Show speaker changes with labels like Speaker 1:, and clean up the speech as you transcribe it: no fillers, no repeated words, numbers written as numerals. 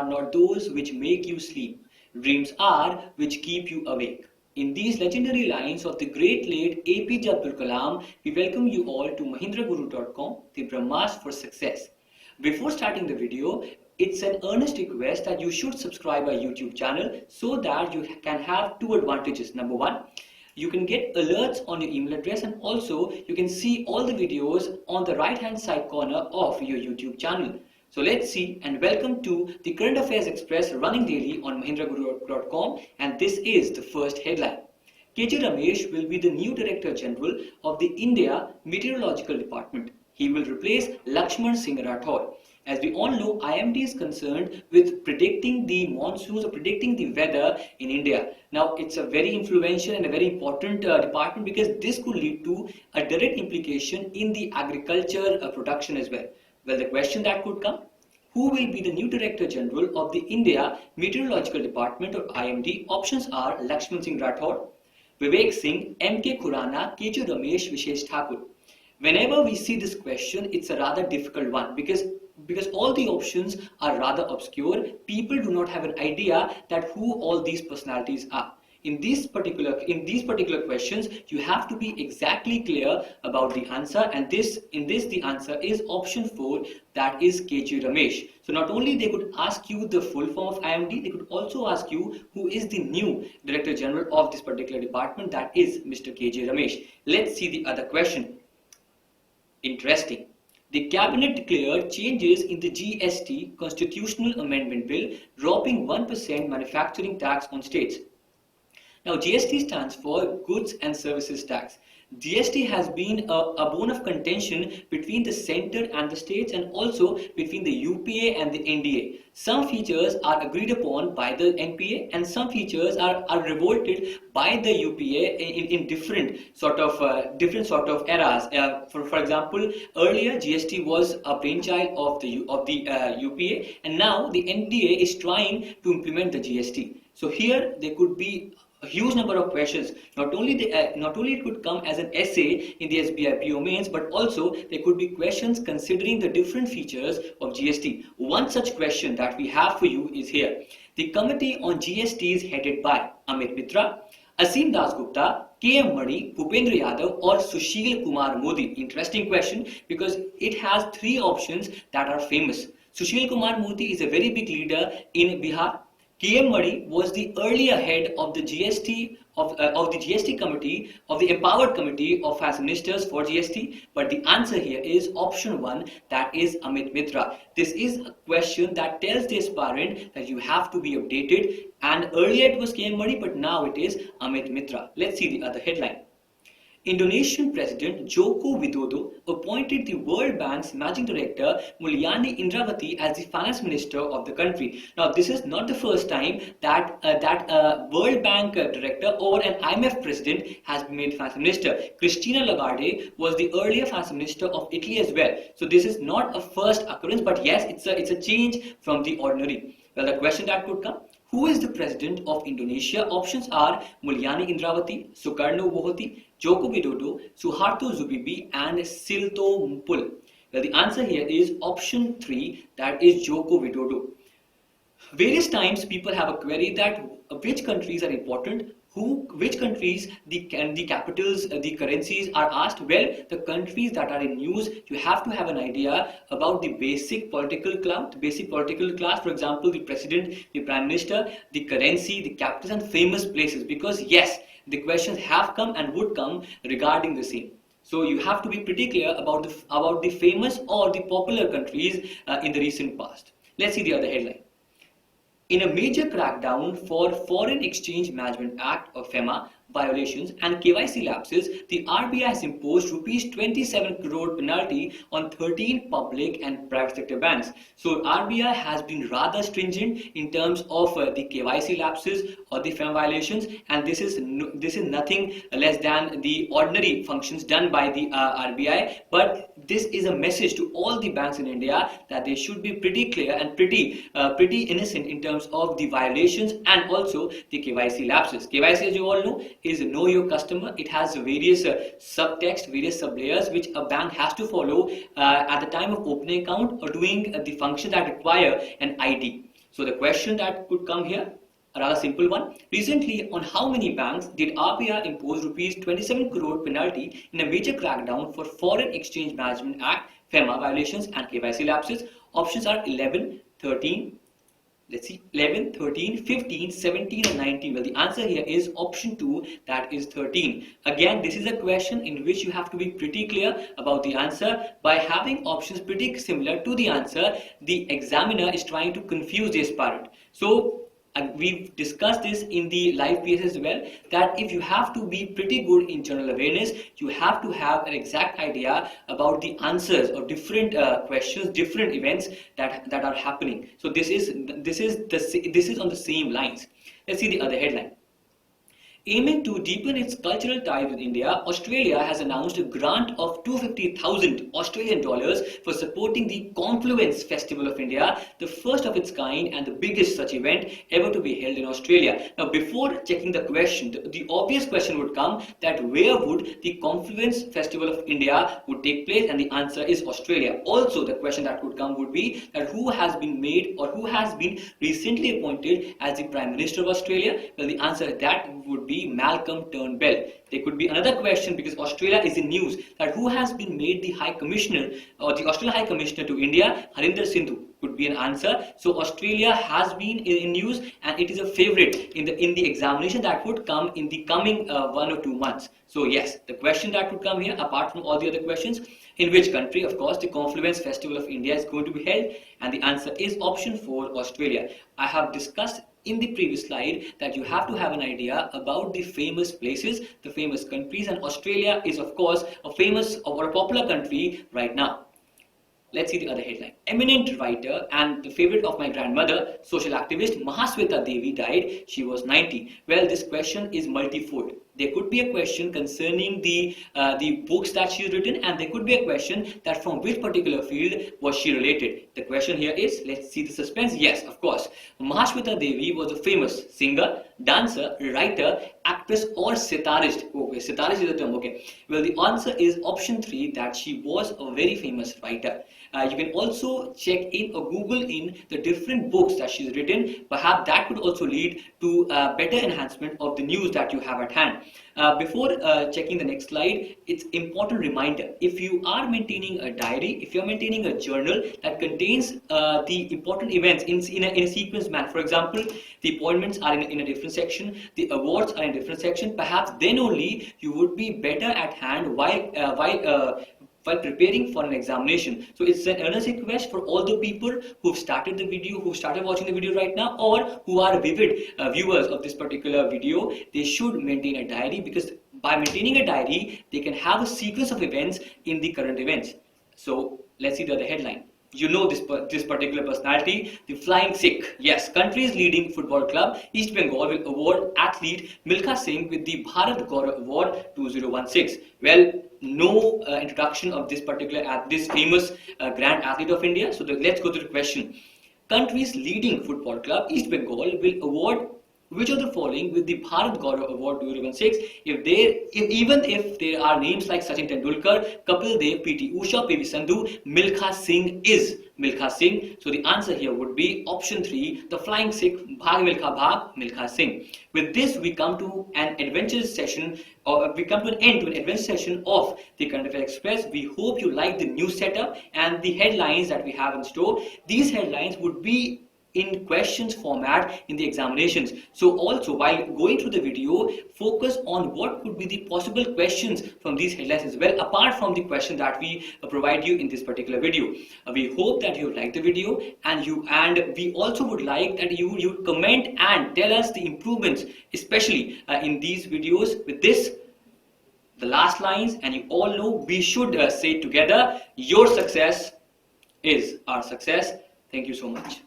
Speaker 1: are not those which make you sleep. Dreams are which keep you awake. In these legendary lines of the great late APJ Abdul Kalam, we welcome you all to mahendraguru.com, the Brahmas for success. Before starting the video, it's an earnest request that you should subscribe our YouTube channel so that you can have two advantages. Number one, you can get alerts on your email address, and also you can see all the videos on the right hand side corner of your YouTube channel. So let's see and welcome to the Current Affairs Express running daily on mahendraguru.com, and this is the first headline. KJ Ramesh will be the new Director General of the India Meteorological Department. He will replace Lakshman Singh Rathore. As we all know, IMD is concerned with predicting the monsoons or predicting the weather in India. Now, it's a very influential and a very important department because this could lead to a direct implication in the agriculture production as well. Well, the question that could come, who will be the new Director General of the India Meteorological Department or IMD? Options are Lakshman Singh Rathore, Vivek Singh, M.K. Khurana, KJ Ramesh, Vishesh Thakur. Whenever we see this question, it's a rather difficult one because all the options are rather obscure. People do not have an idea that who all these personalities are. In these particular questions, you have to be exactly clear about the answer, and the answer is option 4, that is KJ Ramesh. So not only they could ask you the full form of IMD, they could also ask you who is the new Director General of this particular department, that is Mr. KJ Ramesh. Let's see the other question. Interesting. The Cabinet declared changes in the GST Constitutional Amendment Bill, dropping 1% manufacturing tax on states. Now, GST stands for Goods and Services Tax. GST has been a bone of contention between the centre and the states, and also between the UPA and the NDA. Some features are agreed upon by the NPA and some features are revolted by the UPA in different sort of eras. For example, earlier GST was a brainchild of the UPA, and now the NDA is trying to implement the GST. So here there could be a huge number of questions. Not only it could come as an essay in the SBI PO mains, but also there could be questions considering the different features of GST. One such question that we have for you is here. The Committee on GST is headed by Amit Mitra, Asim Das Gupta, KM Mani, Bhupendra Yadav, or Sushil Kumar Modi. Interesting question because it has three options that are famous. Sushil Kumar Modi is a very big leader in Bihar. KM Mani was the earlier head of the GST committee, of the empowered committee of finance ministers for GST, but the answer here is option 1, that is Amit Mitra. This is a question that tells the aspirant that you have to be updated, and earlier it was KM Mani, but now it is Amit Mitra. Let's see the other headline. Indonesian President Joko Widodo appointed the World Bank's Managing Director Mulyani Indrawati as the Finance Minister of the country. Now, this is not the first time that World Bank Director or an IMF President has been made Finance Minister. Christina Lagarde was the earlier Finance Minister of Italy as well. So this is not a first occurrence, but yes, it's a change from the ordinary. Well, the question that could come, who is the President of Indonesia? Options are Mulyani Indrawati, Sukarno Wohoti, Joko Widodo, Suharto Zubibi, and Silto Mpul. Well, the answer here is option 3, that is Joko Widodo. Various times people have a query that which countries are important, which countries the capitals, the currencies are asked. Well, the countries that are in news, you have to have an idea about the basic political class, for example, the president, the prime minister, the currency, the capitals, and famous places, because yes, the questions have come and would come regarding the same. So you have to be pretty clear about the famous or the popular countries in the recent past. Let's see the other headline. In a major crackdown for Foreign Exchange Management Act or FEMA violations and KYC lapses, the RBI has imposed ₹27 crore penalty on 13 public and private sector banks. So RBI has been rather stringent in terms of the KYC lapses or the FEMA violations, and this is nothing less than the ordinary functions done by the RBI. But this is a message to all the banks in India that they should be pretty clear and pretty innocent in terms of the violations and also the KYC lapses. KYC, as you all know, is know your customer. It has various subtext, various sublayers which a bank has to follow at the time of opening account or doing the functions that require an ID. So the question that could come here, a rather simple one. Recently, on how many banks did RBI impose rupees 27 crore penalty in a major crackdown for Foreign Exchange Management Act FEMA violations and KYC lapses? Options are 11, 13, let's see, 11, 13, 15, 17 and 19. Well, the answer here is option 2, that is 13. Again, this is a question in which you have to be pretty clear about the answer. By having options pretty similar to the answer, the examiner is trying to confuse the aspirant. So we've discussed this in the live PS as well, that if you have to be pretty good in general awareness, you have to have an exact idea about the answers of different questions, different events that are happening. So this is on the same lines. Let's see the other headline. Aiming to deepen its cultural ties with India, Australia has announced a grant of 250,000 Australian dollars for supporting the Confluence Festival of India, the first of its kind and the biggest such event ever to be held in Australia. Now, before checking the question, the obvious question would come that where would the Confluence Festival of India would take place, and the answer is Australia. Also, the question that would come would be that who has been made or who has been recently appointed as the Prime Minister of Australia? Well, the answer to that would be Malcolm Turnbull. There could be another question, because Australia is in news, that who has been made the High Commissioner or the Australian High Commissioner to India? Harinder Sindhu could be an answer. So Australia has been in news, and it is a favorite in the examination that would come in the coming 1 or 2 months. So yes, the question that would come here, apart from all the other questions, in which country, of course, the Confluence Festival of India is going to be held, and the answer is option 4, Australia. I have discussed in the previous slide that you have to have an idea about the famous places, the famous countries, and Australia is of course a famous or a popular country right now. Let's see the other headline. Eminent writer and the favorite of my grandmother, social activist Mahasweta Devi died. She was 90. Well, this question is multifold. There could be a question concerning the books that she's written, and there could be a question that from which particular field was she related. The question here is, let's see the suspense. Yes, of course. Mahasweta Devi was a famous singer, dancer, writer, actress or sitarist. Okay, sitarist is the term. Okay. Well, the answer is option 3, that she was a very famous writer. You can also check in or Google in the different books that she's written. Perhaps that could also lead to better enhancement of the news that you have at hand. Before checking the next slide, it's important reminder, if you are maintaining a diary, if you're maintaining a journal that contains the important events in a sequence manner, for example, the appointments are in a different section, the awards are in a different section, perhaps then only you would be better at hand while preparing for an examination. So it's an earnest request for all the people who've started the video, who started watching the video right now, or who are vivid viewers of this particular video. They should maintain a diary, because by maintaining a diary, they can have a sequence of events in the current events. So let's see the other headline. You know this particular personality, the Flying Sikh. Yes, country's leading football club, East Bengal, will award athlete Milkha Singh with the Bharat Gaurav Award 2016. Well, no introduction of this famous grand athlete of India. So let's go to the question. Country's leading football club, East Bengal, will award which of the following with the Bharat Gaurav Award 2016 even if there are names like Sachin Tendulkar, Kapil Dev, PT Usha, PV Sandhu, Milkha Singh is Milkha Singh. So the answer here would be option 3, the Flying Sikh, Bhag Milkha Bhag, Milkha Singh. With this, we come to an adventurous session, or we come to an end to an adventurous session of the Current Affairs Express. We hope you like the new setup and the headlines that we have in store. These headlines would be in questions format in the examinations. So also, while going through the video, focus on what could be the possible questions from these headlines as well, apart from the question that we provide you in this particular video. We hope that you like the video, and we also would like that you comment and tell us the improvements, especially in these videos. With this, the last lines, and you all know we should say together, your success is our success. Thank you so much.